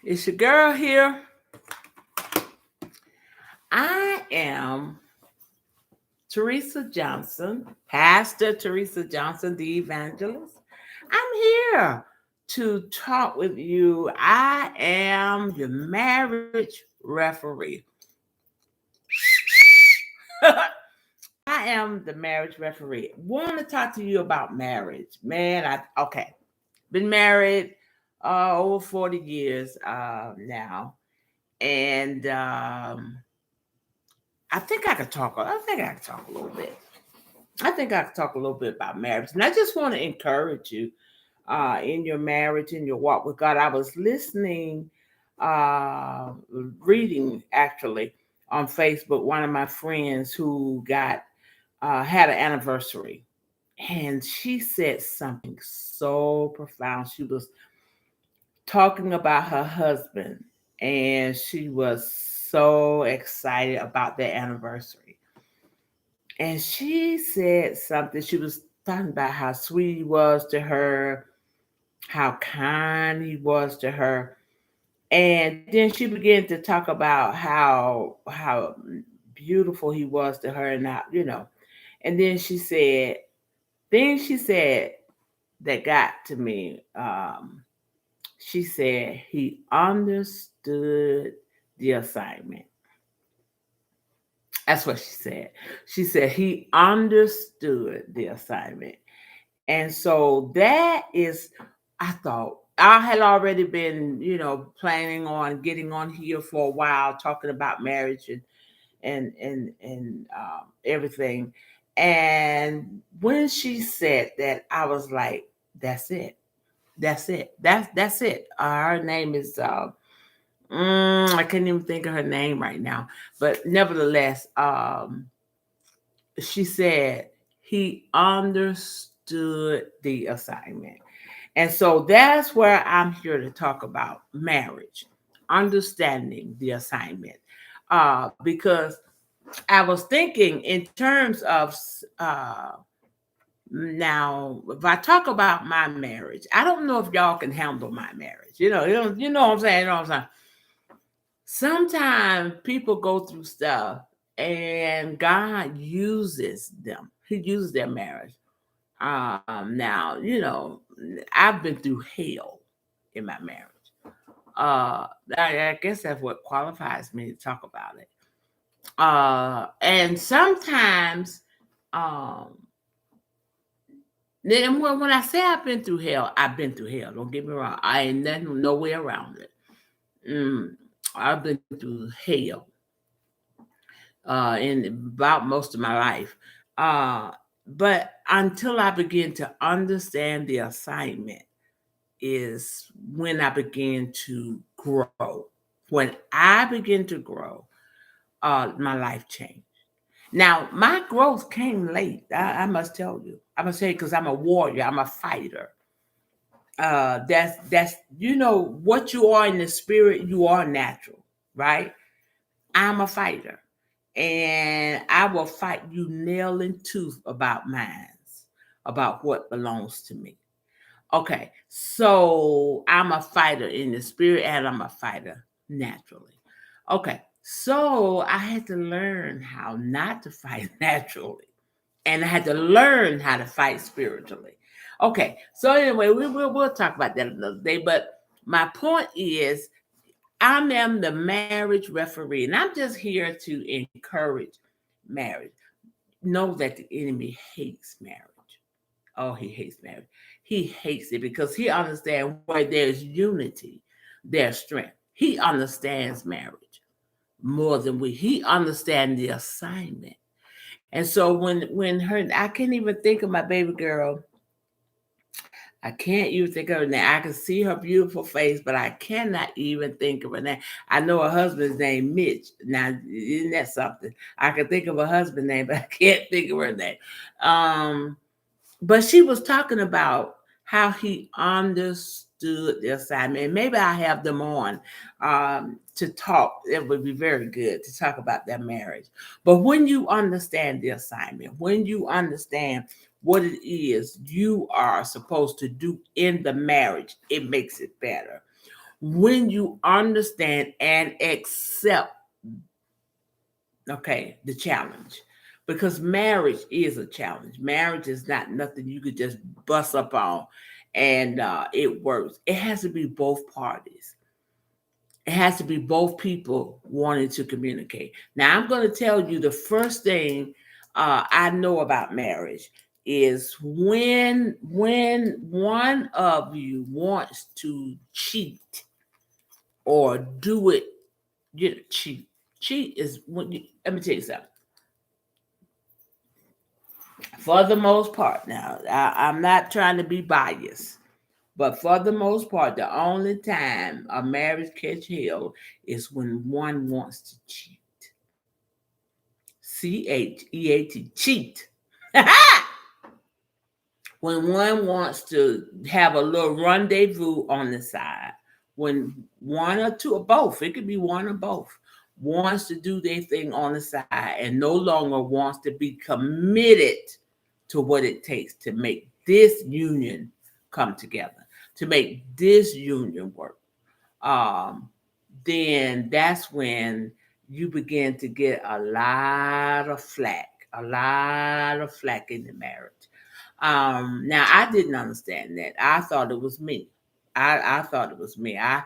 It's your girl here. I am Teresa Johnson, Pastor Teresa Johnson, the Evangelist. I'm here to talk with you. I am the marriage referee. I am the marriage referee. Want to talk to you about marriage, man. Okay. Been married over 40 years now, and I think I could talk. I think I could talk a little bit. I think I could talk a little bit about marriage, and I just want to encourage you in your marriage, in your walk with God. I was listening, uh, reading actually on Facebook. One of my friends who got had an anniversary, and she said something so profound. She was talking about her husband, and she was so excited about their anniversary. And she said something. She was talking about how sweet he was to her, how kind he was to her. And then she began to talk about how beautiful he was to her and how. And then she said things she said that got to me. She said he understood the assignment. That's what she said. She said he understood the assignment. And so that is, I thought, I had already been, planning on getting on here for a while, talking about marriage and everything. And when she said that, I was like, that's it. That's it. That's it. Her name is I can't even think of her name right now. But nevertheless, she said he understood the assignment. And so that's where I'm here to talk about marriage, understanding the assignment. Because I was thinking in terms of now, if I talk about my marriage, I don't know if y'all can handle my marriage. You know what I'm saying? You know what I'm saying? Sometimes people go through stuff and God uses them. He uses their marriage. Now, I've been through hell in my marriage. I guess that's what qualifies me to talk about it. And sometimes, um, then when I say I've been through hell, I've been through hell. Don't get me wrong. I ain't nothing, no way around it. Mm, I've been through hell in about most of my life. Uh, but until I begin to understand the assignment, is when I began to grow. When I begin to grow, my life changed. Now, my growth came late. I must tell you. I must say because I'm a warrior. I'm a fighter. That's what you are in the spirit. You are natural, right? I'm a fighter, and I will fight you nail and tooth about mine, about what belongs to me. Okay, so I'm a fighter in the spirit and I'm a fighter naturally. Okay, so I had to learn how not to fight naturally, and I had to learn how to fight spiritually. Okay, so anyway, we'll talk about that another day. But my point is, I am the marriage referee, and I'm just here to encourage marriage. Know that the enemy hates marriage. Oh, he hates marriage. He hates it because he understands where there's unity, there's strength. He understands marriage more than we. He understands the assignment. And so when her, I can't even think of my baby girl. I can't even think of her name. I can see her beautiful face, but I cannot even think of her name. I know her husband's name, Mitch. Now, isn't that something? I can think of her husband's name, but I can't think of her name. Um, but she was talking about how he understood the assignment. And maybe I have them on to talk. It would be very good to talk about their marriage. But when you understand the assignment, when you understand what it is you are supposed to do in the marriage, it makes it better. When you understand and accept, okay, the challenge. Because marriage is a challenge. Marriage is not nothing you could just bust up on and it works. It has to be both parties. It has to be both people wanting to communicate. Now, I'm going to tell you the first thing I know about marriage is when one of you wants to cheat or do it, cheat. Cheat is when you. Let me tell you something. For the most part, now I'm not trying to be biased, but for the most part, the only time a marriage catch hell is when one wants to cheat. CHEAT, cheat. When one wants to have a little rendezvous on the side, when one or two or both, it could be one or both, wants to do their thing on the side and no longer wants to be committed to what it takes to make this union come together, to make this union work, um, then that's when you begin to get a lot of flack in the marriage. Now I didn't understand that. I thought it was me. I thought it was me. I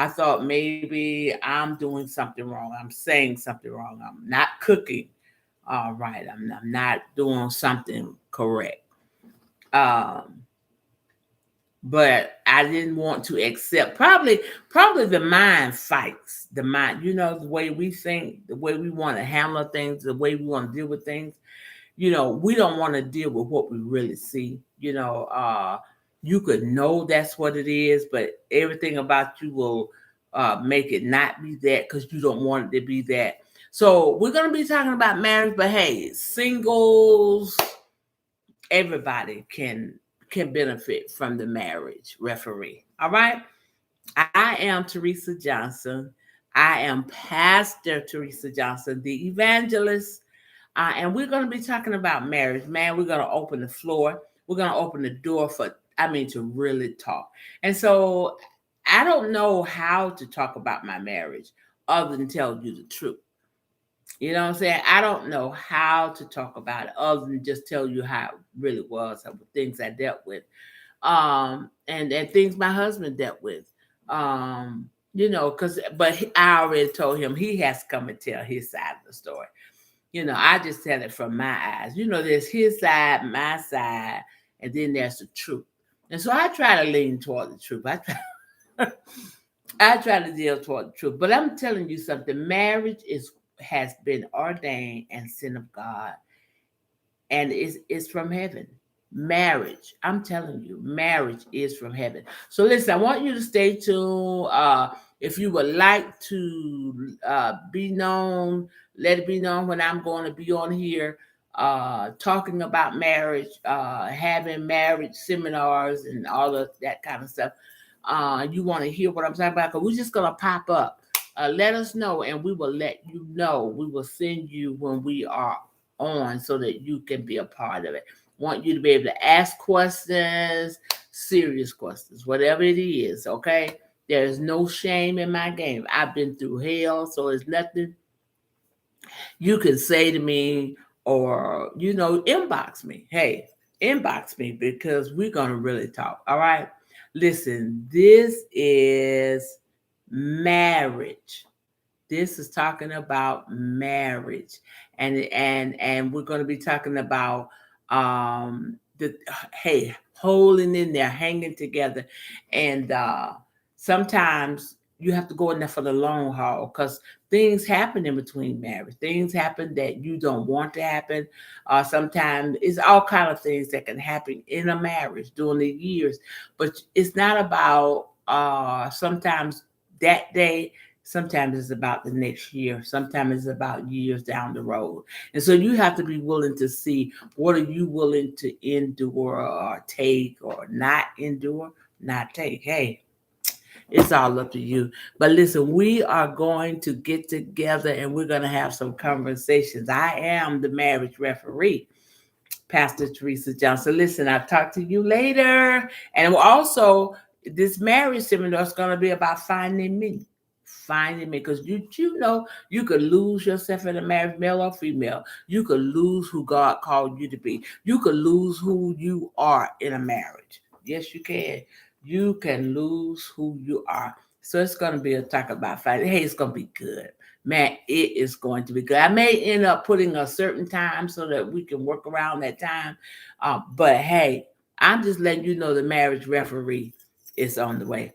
thought maybe I'm doing something wrong. I'm saying something wrong. I'm not cooking right. I'm not doing something correct. Um, but I didn't want to accept. Probably the mind fights. The mind, the way we think, the way we want to handle things, the way we want to deal with things. We don't want to deal with what we really see. You could know that's what it is, but everything about you will make it not be that because you don't want it to be that. So we're gonna be talking about marriage, but hey, singles, everybody can benefit from the marriage referee. All right. I am Teresa Johnson. I am Pastor Teresa Johnson, the evangelist. And we're going to be talking about marriage. Man, we're going to open the floor. We're going to open the door to really talk. And so I don't know how to talk about my marriage other than tell you the truth. You know what I'm saying? I don't know how to talk about it other than just tell you how it really was, things I dealt with, and things my husband dealt with. I already told him he has to come and tell his side of the story. I just tell it from my eyes. There's his side, my side, and then there's the truth. And so I try to lean toward the truth. I try to deal toward the truth. But I'm telling you something. Marriage has been ordained and sin of God, and it's from heaven. Marriage, I'm telling you, marriage is from heaven. So listen, I want you to stay tuned. If you would like to be known, let it be known when I'm going to be on here talking about marriage, having marriage seminars and all of that kind of stuff. You want to hear what I'm talking about? Because we're just going to pop up. Let us know and we will let you know. We will send you when we are on so that you can be a part of it. Want you to be able to ask questions, serious questions, whatever it is, okay? There's no shame in my game. I've been through hell, so it's nothing you can say to me or, inbox me. Hey, inbox me because we're going to really talk, all right? Listen, this is marriage. This is talking about marriage, and we're going to be talking about the holding in there, hanging together, and sometimes you have to go in there for the long haul because things happen in between marriage. Things happen that you don't want to happen. Sometimes it's all kind of things that can happen in a marriage during the years, but it's not about sometimes that day. Sometimes it's about the next year. Sometimes it's about years down the road. And so you have to be willing to see what are you willing to endure or take or not endure, not take. Hey, it's all up to you. But listen, we are going to get together and we're going to have some conversations. I am the marriage referee, Pastor Teresa Johnson. Listen, I'll talk to you later. And also, this marriage seminar is going to be about finding me. Finding me, because you know you could lose yourself in a marriage, male or female. You could lose who God called you to be. You could lose who you are in a marriage. Yes, you can. You can lose who you are. So it's going to be a talk about finding. Hey, it's going to be good. Man, it is going to be good. I may end up putting a certain time so that we can work around that time. But hey, I'm just letting you know the marriage referee is on the way.